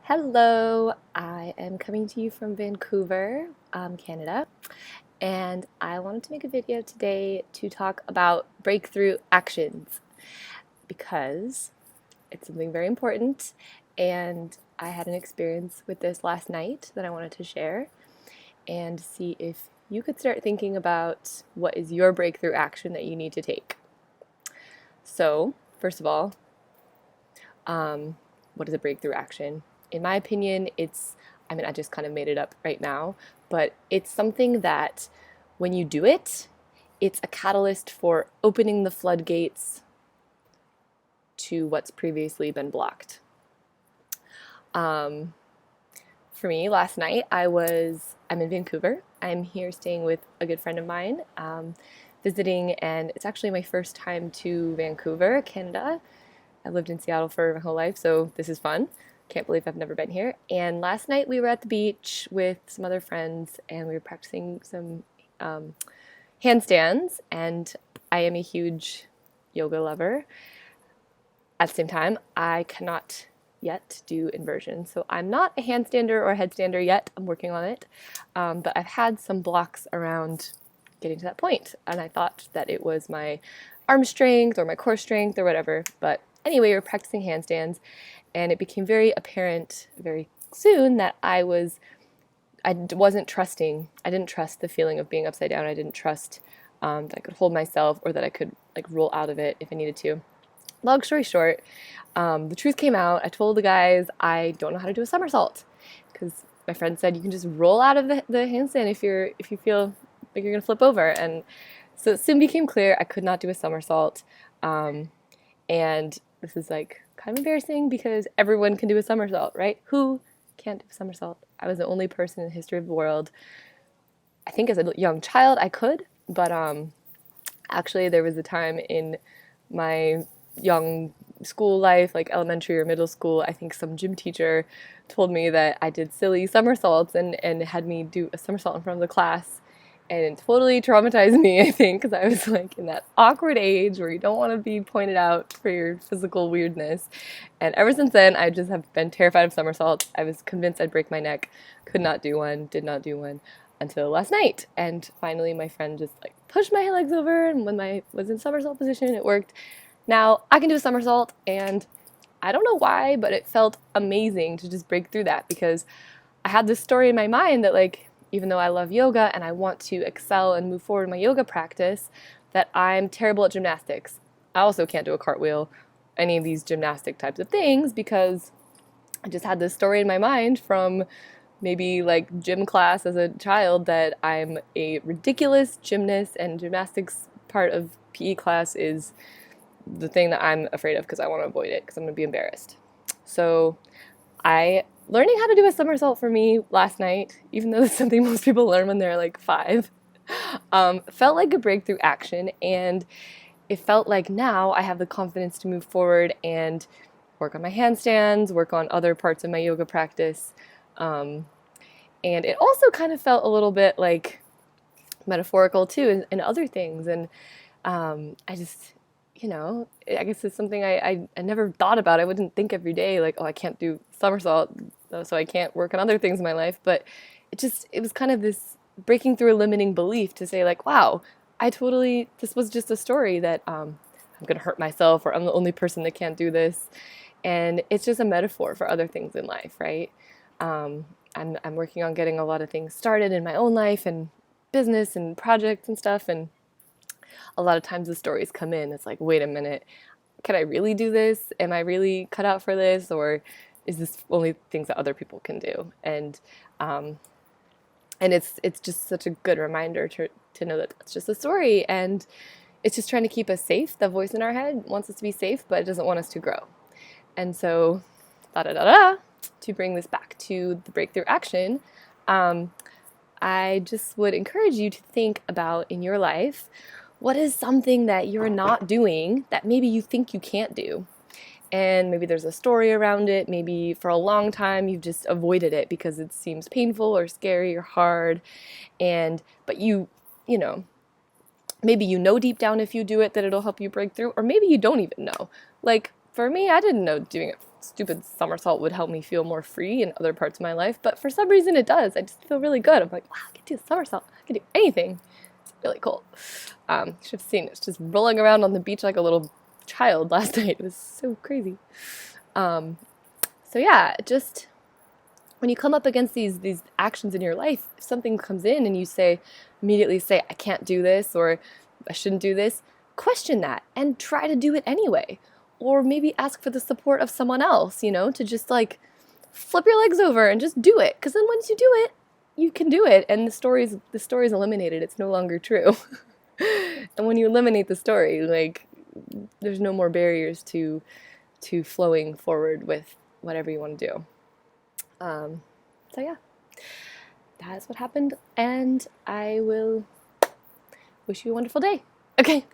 Hello, I am coming to you from Vancouver, Canada, and I wanted to make a video today to talk about breakthrough actions because it's something very important, and I had an experience with this last night that I wanted to share and see if you could start thinking about what is your breakthrough action that you need to take. So, first of all, what is a breakthrough action? In my opinion, I just kind of made it up right now, but it's something that when you do it, it's a catalyst for opening the floodgates to what's previously been blocked. For me, last night, I'm in Vancouver. I'm here staying with a good friend of mine, visiting, and it's actually my first time to Vancouver, Canada. I lived in Seattle for my whole life, so this is fun. Can't believe I've never been here. And last night we were at the beach with some other friends and we were practicing some handstands. And I am a huge yoga lover. At the same time, I cannot yet do inversion. So I'm not a handstander or a headstander yet. I'm working on it. But I've had some blocks around getting to that point. And I thought that it was my arm strength or my core strength or whatever. But anyway, we were practicing handstands, and it became very apparent very soon that I wasn't trusting. I didn't trust the feeling of being upside down. I didn't trust that I could hold myself or that I could roll out of it if I needed to. Long story short, the truth came out. I told the guys I don't know how to do a somersault because my friend said you can just roll out of the handstand if you feel like you're gonna flip over, and so it soon became clear I could not do a somersault. And this is kind of embarrassing because everyone can do a somersault, right? Who can't do a somersault? I was the only person in the history of the world. I think as a young child I could, but actually there was a time in my young school life, like elementary or middle school, I think some gym teacher told me that I did silly somersaults and had me do a somersault in front of the class. And it totally traumatized me, I think, because I was in that awkward age where you don't want to be pointed out for your physical weirdness. And ever since then, I just have been terrified of somersaults. I was convinced I'd break my neck, could not do one, did not do one until last night. And finally, my friend just pushed my legs over, and when I was in somersault position, it worked. Now I can do a somersault, and I don't know why, but it felt amazing to just break through that because I had this story in my mind that even though I love yoga and I want to excel and move forward in my yoga practice, that I'm terrible at gymnastics. I also can't do a cartwheel, any of these gymnastic types of things, because I just had this story in my mind from maybe gym class as a child that I'm a ridiculous gymnast, and gymnastics part of PE class is the thing that I'm afraid of because I want to avoid it because I'm going to be embarrassed. So learning how to do a somersault for me last night, even though it's something most people learn when they're 5, felt like a breakthrough action, and it felt like now I have the confidence to move forward and work on my handstands, work on other parts of my yoga practice, and it also kind of felt a little bit metaphorical too in other things, and I just, I guess it's something I never thought about. I wouldn't think every day oh, I can't do somersault, so I can't work on other things in my life. But it was kind of this breaking through a limiting belief to say wow, this was just a story that I'm going to hurt myself, or I'm the only person that can't do this. And it's just a metaphor for other things in life, right? I'm working on getting a lot of things started in my own life and business and projects and stuff, and a lot of times the stories come in. It's wait a minute, can I really do this? Am I really cut out for this? Or is this only things that other people can do? And it's just such a good reminder to know that it's just a story, and it's just trying to keep us safe. The voice in our head wants us to be safe, but it doesn't want us to grow. And so, to bring this back to the breakthrough action, I just would encourage you to think about in your life, what is something that you're not doing that maybe you think you can't do? And maybe there's a story around it. Maybe for a long time you've just avoided it because it seems painful or scary or hard. But maybe deep down if you do it that it'll help you break through, or maybe you don't even know. For me, I didn't know doing stupid somersault would help me feel more free in other parts of my life, but for some reason it does. I just feel really good. I'm like, wow, I can do a somersault. I can do anything. It's really cool. You should have seen it. It's just rolling around on the beach like a little child last night. It was so crazy. So yeah, just when you come up against these actions in your life, if something comes in and you immediately say, I can't do this, or I shouldn't do this, question that and try to do it anyway. Or maybe ask for the support of someone else, to just like flip your legs over and just do it. Because then once you do it, you can do it, and the story's eliminated. It's no longer true. And when you eliminate the story, like, there's no more barriers to flowing forward with whatever you want to do. So yeah, that's what happened, and I will wish you a wonderful day. Okay, bye.